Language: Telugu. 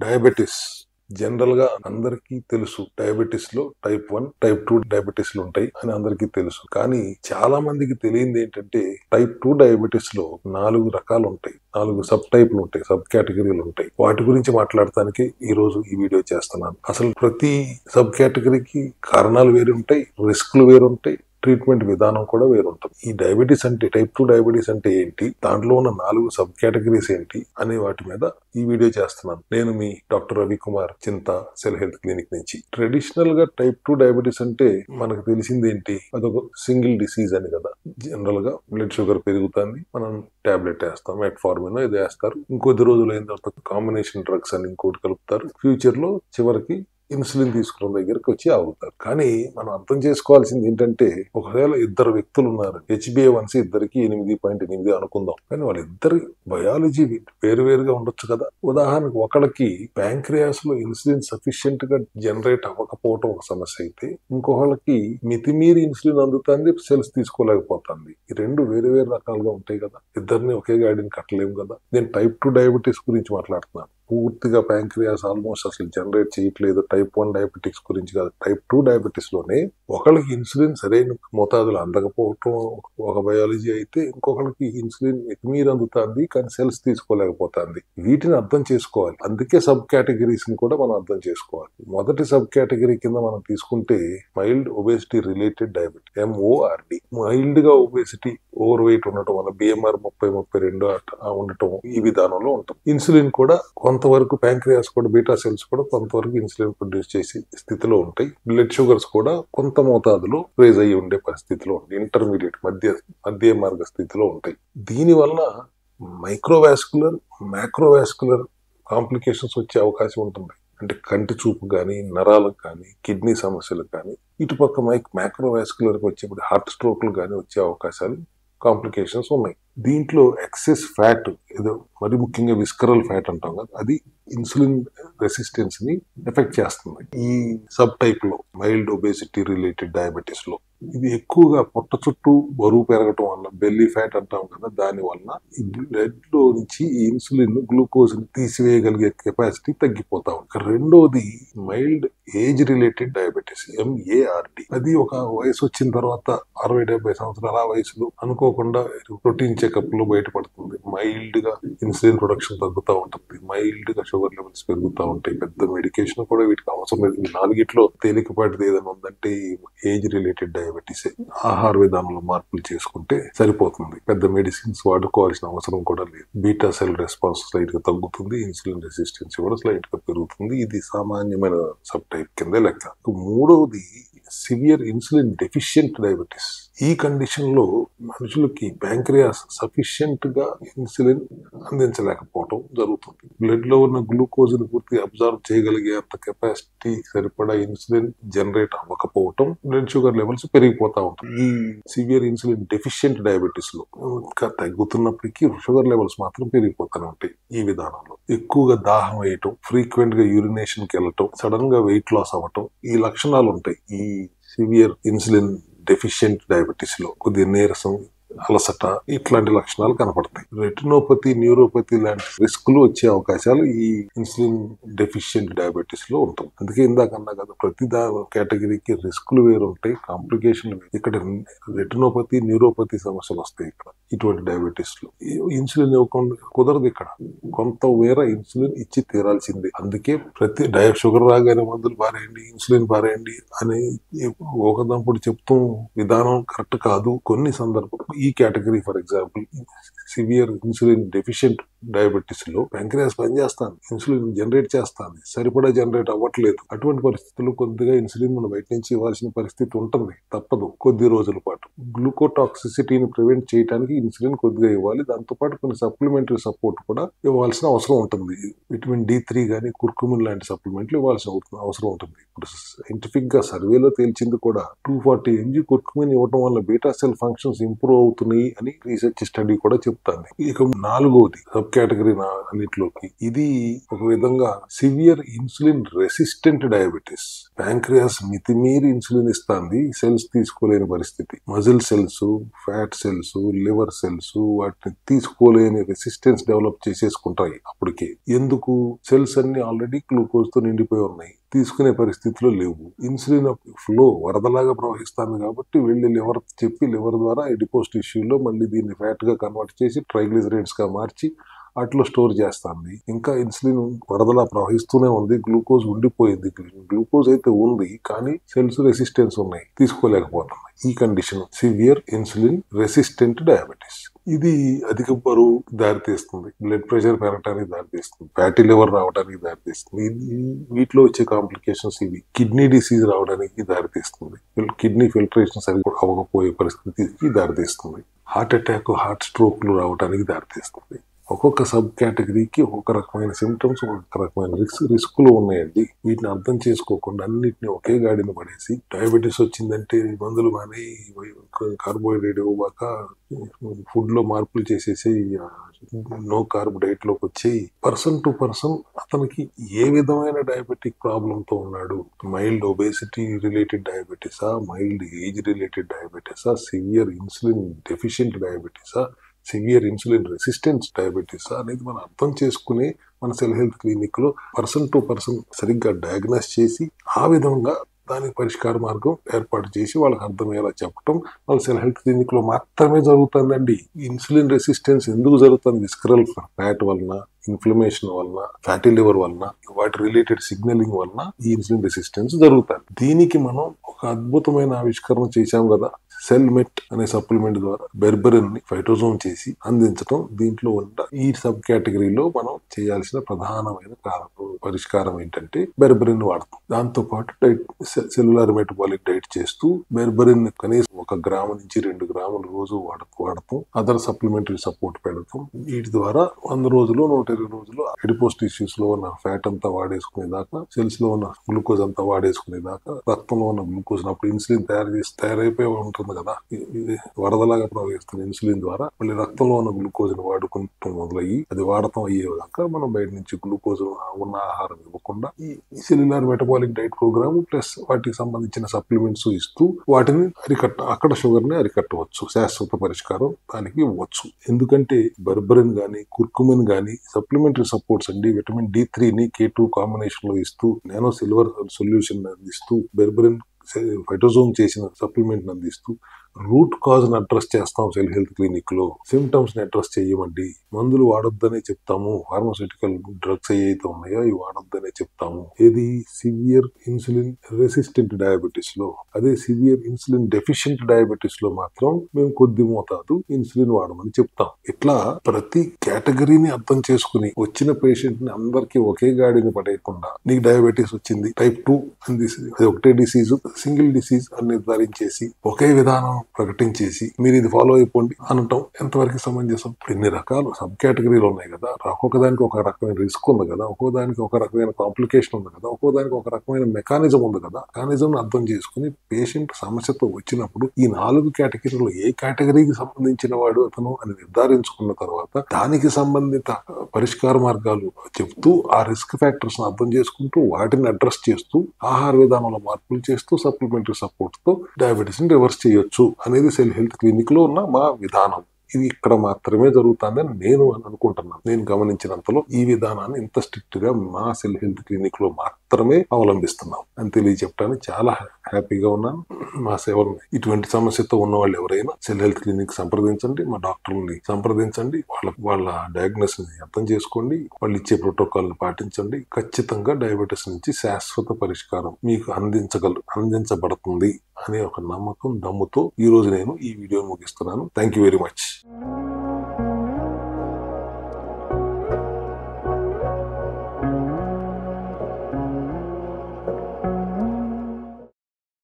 డయాబెటిస్ జనరల్ గా అందరికీ తెలుసు. డయాబెటిస్ లో టైప్ 1, టైప్ 2 డయాబెటిస్ లు ఉంటాయి అని అందరికీ తెలుసు. కానీ చాలా మందికి తెలియంది ఏంటంటే టైప్ 2 డయాబెటిస్ లో 4 రకాలు ఉంటాయి, 4 సబ్ టైప్లు ఉంటాయి, సబ్ కేటగిరీలు ఉంటాయి. వాటి గురించి మాట్లాడటానికి ఈ రోజు ఈ వీడియో చేస్తున్నాను. అసలు ప్రతి సబ్ కేటగిరీకి కారణాలు వేరు ఉంటాయి, రిస్క్లు వేరు ఉంటాయి, ట్రీట్మెంట్ విధానం కూడా వేరుంటుంది. ఈ డయాబెటీస్ అంటే టైప్ 2 డయాబెటీస్ అంటే ఏంటి, దాంట్లో ఉన్న 4 సబ్ కేటగిరీస్ ఏంటి అనే వాటి మీద ఈ వీడియో చేస్తున్నాను. నేను మీ డాక్టర్ రవికుమార్ చింత సెల్ హెల్త్ క్లినిక్ నుంచి. ట్రెడిషనల్ గా టైప్ 2 డయాబెటీస్ అంటే మనకు తెలిసింది ఏంటి, అదొక సింగిల్ డిసీజ్ అని కదా. జనరల్ గా బ్లడ్ షుగర్ పెరుగుతుంది, మనం టాబ్లెట్ వేస్తాం, మెట్ఫార్మిన్ ఇది వేస్తారు. ఇంకొద్ది రోజులు అయిన తర్వాత కాంబినేషన్ డ్రగ్స్ అని ఇంకోటి కలుపుతారు. ఫ్యూచర్ లో చివరికి ఇన్సులిన్ తీసుకున్న దగ్గరికి వచ్చి ఆగుతారు. కానీ మనం అర్థం చేసుకోవాల్సింది ఏంటంటే, ఒకవేళ ఇద్దరు వ్యక్తులు ఉన్నారు, HbA1c ఇద్దరికి 8.8 అనుకుందాం, కానీ వాళ్ళిద్దరి బయాలజీ వేరువేరుగా ఉండొచ్చు కదా. ఉదాహరణకు ఒకళ్ళకి ప్యాంక్రియాస్ లో ఇన్సులిన్ సఫిషియెంట్ గా జనరేట్ అవ్వకపోవటం ఒక సమస్య అయితే, ఇంకొకళ్ళకి మితిమీరి ఇన్సులిన్ అందుతుంది, సెల్స్ తీసుకోలేకపోతుంది. ఈ రెండు వేరు రకాలుగా ఉంటాయి కదా. ఇద్దరిని ఒకే గాడిని కట్టలేము కదా. నేను టైప్ 2 డయాబెటీస్ గురించి మాట్లాడుతున్నాను. పూర్తిగా ప్యాంక్రియాస్ ఆల్మోస్ట్ అసలు జనరేట్ చేయట్లేదు. టైప్ 1 డయాబెటిక్స్ గురించి కాదు. టైప్ 2 డయాబెటిస్ లోనే ఒకళ్ళకి ఇన్సులిన్ సరైన మోతాదులు అందకపోవటం ఒక బయాలజీ అయితే, ఇంకొకళ్ళకి ఇన్సులిన్ మితిమీరి అందుతుంది కానీ సెల్స్ తీసుకోలేకపోతుంది. వీటిని అర్థం చేసుకోవాలి. అందుకే సబ్ కేటగిరీస్ ని కూడా మనం అర్థం చేసుకోవాలి. మొదటి సబ్ కేటగిరీ కింద మనం తీసుకుంటే mild obesity related diabetes, MORD. Mild గా ఒబేసిటీ, ఓవర్ వెయిట్ ఉండటం వల్ల BMR 30-32 ఉండటం ఈ విధానంలో ఉంటుంది. ఇన్సులిన్ కూడా కొంతవరకు, ప్యాంక్రియాస్ కూడా, బీటా సెల్స్ కూడా కొంతవరకు ఇన్సులిన్ ప్రొడ్యూస్ చేసే స్థితిలో ఉంటాయి. బ్లడ్ షుగర్స్ కూడా కొంత మోతాదులో రేజ్ అయ్యి ఉండే పరిస్థితిలో ఉంటాయి. ఇంటర్మీడియట్ మధ్య మార్గ స్థితిలో ఉంటాయి. దీనివల్ల మైక్రోవాస్కులర్, మ్యాక్రోవాస్కులర్ కాంప్లికేషన్స్ వచ్చే అవకాశం ఉంటుంది. అంటే కంటి చూపు కానీ, నరాలకు కానీ, కిడ్నీ సమస్యలకు కానీ, ఇటుపక్క మ్యాక్రోవాస్కులర్ వచ్చేప్పుడు హార్ట్ స్ట్రోక్లు కానీ వచ్చే అవకాశాలు, కాంప్లికేషన్స్ ఉన్నాయి. దీంట్లో ఎక్సెస్ ఫ్యాట్, ఏదో మరి ముఖ్యంగా విస్కరల్ ఫ్యాట్ అంటాం కదా, అది ఇన్సులిన్ రెసిస్టెన్స్ ని ఎఫెక్ట్ చేస్తుంది. ఈ సబ్ టైప్ లో మైల్డ్ ఒబేసిటీ రిలేటెడ్ డయాబెటీస్ లో ఇది ఎక్కువగా పొట్ట చుట్టూ బరువు పెరగటం వల్ల, బెల్లీ ఫ్యాట్ అంటాం కదా, దాని వల్ల ఈ బ్లడ్ లో నుంచి ఈ ఇన్సులిన్, గ్లూకోజ్ ని తీసివేయగలిగే కెపాసిటీ తగ్గిపోతా ఉంది. రెండోది mild age related diabetes, MARD. అది ఒక వయసు వచ్చిన తర్వాత 60-70 సంవత్సరాల వయసులో అనుకోకుండా రొటీన్ చెకప్ లో బయటపడుతుంది. మైల్డ్ గా ఇన్సులిన్ ప్రొడక్షన్ తగ్గుతూ ఉంటుంది, మైల్డ్ గా షుగర్ లెవెల్స్ పెరుగుతూ ఉంటాయి. పెద్ద మెడికేషన్ కూడా వీటికి అవసరం లేదు. ఈ నాలుగిట్లో తేలికపాటిది ఏదైనా ఉందంటే ఏజ్ రిలేటెడ్ డయాబెటీస్. ఆహార విధానంలో మార్పులు చేసుకుంటే సరిపోతుంది, పెద్ద మెడిసిన్స్ వాడుకోవాల్సిన అవసరం కూడా లేదు. బీటా సెల్ రెస్పాన్స్ స్లైట్ గా తగ్గుతుంది, ఇన్సులిన్ రెసిస్టెన్స్ కూడా స్లైట్ గా పెరుగుతుంది. ఇది సామాన్యమైన సబ్ టైప్ కింద లెక్క. మూడవది సివియర్ ఇన్సులిన్ డెఫిషియెంట్ డయాబెటీస్. ఈ కండిషన్ లో మనుషులకి ప్యాంక్రియాస్ సఫిషియెంట్ గా ఇన్సులిన్ అందించలేకపోవడం జరుగుతుంది. బ్లడ్ లో ఉన్న గ్లూకోజ్ ని పూర్తిగా అబ్జర్వ్ చేయగలిగే అంత కెపాసిటీ సరిపడా ఇన్సులిన్ జనరేట్ అవ్వకపోవటం, బ్లడ్ షుగర్ లెవెల్స్ పెరిగిపోతా ఉంటుంది. ఈ సివియర్ ఇన్సులిన్ డెఫిషియెంట్ డయాబెటీస్ లో ఇంకా తగ్గుతున్నప్పటికీ షుగర్ లెవెల్స్ మాత్రం పెరిగిపోతూనే ఉంటాయి. ఈ విధానంలో ఎక్కువగా దాహం వేయటం, ఫ్రీక్వెంట్ గా యూరినేషన్ కి వెళ్ళటం, సడన్ గా వెయిట్ లాస్ అవ్వటం, ఈ లక్షణాలు ఉంటాయి. ఈ సివియర్ ఇన్సులిన్ డెఫిషియెంట్ డయాబెటీస్ లో కొద్దిగా నీరసం, అలసట, ఇట్లాంటి లక్షణాలు కనపడతాయి. రెటినోపతి, న్యూరోపతి లాంటి రిస్కులు వచ్చే అవకాశాలు ఈ ఇన్సులిన్ డెఫిషియెంట్ డయాబెటీస్ లో ఉంటుంది. అందుకే ఇందాకన్నా కదా, ప్రతి కేటగిరీకి రిస్కులు వేరు ఉంటాయి, కాంప్లికేషన్లు వేరు. ఇక్కడ రెటినోపతి, న్యూరోపతి సమస్యలు వస్తాయి. ఇక్కడ ఇటువంటి డయాబెటీస్ లో ఇన్సులిన్ ఇవ్వకుండా కుదరదు. ఇక్కడ కొంత వేర ఇన్సులిన్ ఇచ్చి తీరాల్సిందే. అందుకే ప్రతి షుగర్ రాగానే మందులు పారేయండి, ఇన్సులిన్ పారేయండి అని ఒకదంపుడు చెప్తూ విధానం కరెక్ట్ కాదు. కొన్ని సందర్భాలు ఈ category, for example severe insulin deficient diabetes లో ప్యాంక్రియాస్ పనిచేస్తాను, ఇన్సులిన్ జనరేట్ చేస్తాను, సరిపడా జనరేట్ అవ్వట్లేదు. అటువంటి పరిస్థితుల్లో కొద్దిగా ఇన్సులిన్ మనం బయట నుంచి ఇవ్వాల్సిన పరిస్థితి ఉంటుంది, తప్పదు. కొద్ది రోజుల పాటు గ్లూకోటాక్సిసిటీని ప్రివెంట్ చేయడానికి ఇన్సులిన్ కొద్దిగా ఇవ్వాలి. దాంతోపాటు కొన్ని సప్లిమెంటరీ సపోర్ట్ కూడా ఇవ్వాల్సిన అవసరం ఉంటుంది. విటమిన్ D3 కానీ, కుర్కుమిన్ లాంటి సప్లిమెంట్లు ఇవ్వాల్సిన అవసరం ఉంటుంది. ఇప్పుడు సైంటిఫిక్ గా సర్వేలో తేల్చింది కూడా 240 mg కుర్కుమిన్ ఇవ్వడం వల్ల బీటా సెల్ ఫంక్షన్స్ ఇంప్రూవ్ అవుతున్నాయి అని రీసెర్చ్ స్టడీ కూడా చెప్తాంది. ఇక నాలుగోది సబ్ కేటగిరీ అన్నిటిలోకి, ఇది ఒక విధంగా severe insulin resistant diabetes. Pancreas మితిమీరి ఇన్సులిన్ ఇస్తుంది, సెల్స్ తీసుకోలేని పరిస్థితి. Muscle cells, fat cells, liver cells వాటిని తీసుకోలేని రెసిస్టెన్స్ డెవలప్ చేసేసుకుంటాయి అప్పటికే. ఎందుకు? సెల్స్ అన్ని ఆల్రెడీ గ్లూకోజ్ తో నిండిపోయి ఉన్నాయి, తీసుకునే పరిస్థితిలో లేవు. ఇన్సులిన్ ఫ్లో వరదలాగా ప్రవహిస్తుంది కాబట్టి వెళ్లి లివర్ చెప్పి లివర్ ద్వారా ఎడిపోస్ టిష్యూలో మళ్ళీ దీన్ని ఫ్యాట్ గా కన్వర్ట్ చేసి ట్రైగ్లిజరైడ్స్ గా మార్చి అట్లా స్టోర్ చేస్తుంది. ఇంకా ఇన్సులిన్ వరదలా ప్రవహిస్తూనే ఉంది, గ్లూకోజ్ ఉండిపోయింది. గ్లూకోజ్ అయితే ఉంది కానీ సెల్స్ రెసిస్టెన్స్ ఉన్నాయి, తీసుకోలేకపోతున్నాయి. ఈ condition severe insulin resistant diabetes. ఇది అధిక బరువు దారితీస్తుంది, బ్లడ్ ప్రెషర్ పెరగడానికి దారితీస్తుంది, ఫ్యాటీ లివర్ రావడానికి దారితీస్తుంది. వీటిలో వచ్చే కాంప్లికేషన్స్ ఇవి. కిడ్నీ డిసీజ్ రావడానికి దారితీస్తుంది, కిడ్నీ ఫిల్టరేషన్ సరిగ్గా అవ్వకపోయే పరిస్థితికి దారితీస్తుంది, హార్ట్ అటాక్, హార్ట్ స్ట్రోక్లు రావడానికి దారితీస్తుంది. ఒక్కొక్క సబ్ కేటగిరీకి ఒక్కొక్క రకమైన సిమ్టమ్స్, ఒక్కొక్క రకమైన రిస్కులు ఉన్నాయండి. వీటిని అర్థం చేసుకోకుండా అన్నిటిని ఒకే గాడిని పడేసి డయాబెటీస్ వచ్చిందంటే మందులు మాని కార్బోహైడ్రేట్ ఇవ్వక ఫుడ్ లో మార్పులు చేసేసి నో కార్బ్ డైట్ లోకి వచ్చి పర్సన్ టు పర్సన్ అతనికి ఏ విధమైన డయాబెటిక్ ప్రాబ్లమ్ తో ఉన్నాడు, మైల్డ్ ఒబేసిటీ రిలేటెడ్ డయాబెటీసా, మైల్డ్ ఏజ్ రిలేటెడ్ డయాబెటీసా, సివియర్ ఇన్సులిన్ డెఫిషియెంట్ డయాబెటీసా, సివియర్ ఇన్సులిన్ రెసిస్టెన్స్ డయాబెటీస్ అనేది మనం అర్థం చేసుకుని మన సెల్ హెల్త్ క్లినిక్ లో పర్సన్ టు పర్సన్ సరిగ్గా డయాగ్నోస్ చేసి ఆ విధంగా దానికి పరిష్కార మార్గం ఏర్పాటు చేసి వాళ్ళకి అర్థమయ్యేలా చెప్పడం వాళ్ళ సెల్ హెల్త్ క్లినిక్ లో మాత్రమే జరుగుతుందండి. ఇన్సులిన్ రెసిస్టెన్స్ ఎందుకు జరుగుతుంది? విస్కరల్ ఫ్యాట్ వలన, ఇన్ఫ్లమేషన్ వలన, ఫ్యాటీ లివర్ వలన, వాటి రిలేటెడ్ సిగ్నలింగ్ వలన ఈ ఇన్సులిన్ రెసిస్టెన్స్ జరుగుతుంది. దీనికి మనం ఒక అద్భుతమైన ఆవిష్కరణ చేశాం కదా, సెల్ మెట్ అనే సప్లిమెంట్ ద్వారా బెర్బరిన్ ని ఫైటోజోమ్ చేసి అందించడం. దీంట్లో ఉన్న ఈ సబ్ కేటగిరీలో మనం చేయాల్సిన ప్రధానమైన పరిష్కారం ఏంటంటే బెర్బరిన్ వాడతాం. దాంతో పాటు సెల్యులార్ మెటబాలిక్ డైట్ చేస్తూ బెర్బరిన్ కనీసం 1 గ్రాము నుంచి 2 గ్రాములు రోజు వాడతాం. అదర్ సప్లిమెంటరీ సపోర్ట్ పెడతాం. వీటి ద్వారా 100 రోజులు 120 రోజులు ఎడిపోస్ టిష్యూస్ లో ఉన్న ఫ్యాట్ అంతా వాడేసుకునేదాకా, సెల్స్ లో ఉన్న గ్లూకోజ్ అంతా వాడేసుకునేదాకా, రక్తంలో ఉన్న గ్లూకోజ్ అప్పుడు ఇన్సులిన్ తయారైపోయి ఉంటుంది కదా, వరదలాగా ప్రవహిస్తున్న ఇన్సులిన్ ద్వారా మళ్ళీ రక్తంలో ఉన్న గ్లూకోజ్ ని వాడుకుంటూ మొదలయ్యి అది వాడటం అయ్యేదాకా మనం బయట నుంచి గ్లూకోజ్ ఉన్న ఆహారం ఇవ్వకుండా ఈ cellular metabolic diet programme plus వాటికి సంబంధించిన సప్లిమెంట్స్ ఇస్తూ వాటిని అక్కడ షుగర్ ని అరికట్టవచ్చు. శాశ్వత పరిష్కారం దానికి ఇవ్వచ్చు. ఎందుకంటే బెర్బరిన్ గానీ, కుర్కుమిన్ గానీ సప్లిమెంటరీ సపోర్ట్స్ అండి. విటమిన్ D3 ని K2 కాంబినేషన్ లో ఇస్తూ, నానో సిల్వర్ సొల్యూషన్ అందిస్తూ, బెర్బరిన్ ఫైటోజోమ్ చేసిన సప్లిమెంట్ అందిస్తూ రూట్ కాజ్ ని అడ్రస్ చేస్తాం. సెల్ హెల్త్ క్లినిక్ లో సిమ్టమ్స్ ని అడ్రస్ చేయమండి. మందులు వాడొద్దనే చెప్తాము. ఫార్మాస్యూటికల్ డ్రగ్స్ ఏవైతే ఉన్నాయో ఇవి వాడొద్దనే చెప్తాము. ఏది? సివియర్ ఇన్సులిన్ రెసిస్టెంట్ డయాబెటీస్ లో. అదే సివియర్ ఇన్సులిన్ డెఫిషియెంట్ డయాబెటీస్ లో మాత్రం మేము కొద్ది మోతాదు ఇన్సులిన్ వాడమని చెప్తాం. ఇట్లా ప్రతి కేటగిరీని అర్థం చేసుకుని వచ్చిన పేషెంట్ ని అందరికీ ఒకే గాడిని పడేయకుండా నీకు డయాబెటీస్ వచ్చింది టైప్ 2 అని, అది ఒకటే డిసీజ్, సింగిల్ డిసీజ్ అని నిర్ధారించేసి ఒకే విధానం ప్రకటించేసి మీరు ఇది ఫాలో అయిపోండి అనటం ఎంతవరకు సమంజసం? ఇన్ని రకాల సబ్ కేటగిరీలు ఉన్నాయి కదా, ఒక్కొక్క దానికి ఒక రకమైన రిస్క్ ఉంది కదా, ఒక్కో దానికి ఒక రకమైన కాంప్లికేషన్ ఉంది కదా, ఒక్కో దానికి ఒక రకమైన మెకానిజం ఉంది కదా. మెకానిజం అర్థం చేసుకుని పేషెంట్ సమస్యతో వచ్చినప్పుడు ఈ 4 కేటగిరీలో ఏ కేటగిరీకి సంబంధించిన వాడు అతను అని నిర్ధారించుకున్న తర్వాత దానికి సంబంధిత పరిష్కార మార్గాలు చెప్తూ ఆ రిస్క్ ఫ్యాక్టర్స్ అర్థం చేసుకుంటూ వాటిని అడ్రస్ చేస్తూ ఆహార విధానంలో మార్పులు చేస్తూ సప్లిమెంటరీ సపోర్ట్ తో డయాబెటీస్ ని రివర్స్ చేయొచ్చు అనేది సెల్ హెల్త్ క్లినిక్ లో ఉన్న మా విధానం. ఇది ఇక్కడ మాత్రమే జరుగుతుందని నేను అనుకుంటున్నాను. నేను గమనించినంతలో ఈ విధానాన్ని ఇంత స్ట్రిక్ట్ గా మా సెల్ హెల్త్ క్లినిక్ లో మాత్రమే అవలంబిస్తున్నాం అని తెలియజెప్పడానికి చాలా హ్యాపీగా ఉన్నాను. మా సేవలు ఇటువంటి సమస్యతో ఉన్న వాళ్ళు ఎవరైనా సెల్ హెల్త్ క్లినిక్ సంప్రదించండి, మా డాక్టర్ని సంప్రదించండి, వాళ్ళ డయాగ్నోస్ ని అర్థం చేసుకోండి, వాళ్ళు ఇచ్చే ప్రోటోకాల్ ని పాటించండి. ఖచ్చితంగా డయాబెటీస్ నుంచి శాశ్వత పరిష్కారం మీకు అందించబడుతుంది అనే ఒక నమ్మకం, దమ్ముతో ఈ రోజు నేను ఈ వీడియోని ముగిస్తున్నాను. Thank you very much.